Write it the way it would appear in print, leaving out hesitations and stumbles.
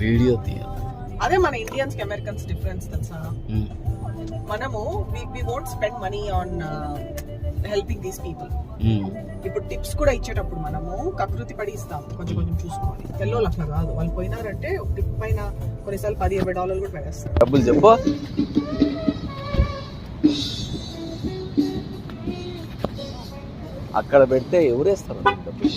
Video తీయాలి. అదే మన ఇండియన్స్ కి అమెరికన్స్ డిఫరెన్స్ తెలుసా? మనము we won't spend money on helping these people. ఇప్పుడు టిప్స్ కూడా ఇచ్చేటప్పుడు మనము కకృతి పడి ఇస్తాం, కొంచెం కొంచెం చూసుకోవాలి. తెల్లోళ్ళు అట్లా కాదు, వాళ్ళు పోయినారంటే టిప్ పైన కొన్నిసార్లు $10-20 కూడా పెడేస్తారు. డబ్బులు చెప్పు. అక్కడ పెడితే ఎవరేస్తారు డబ్బులు?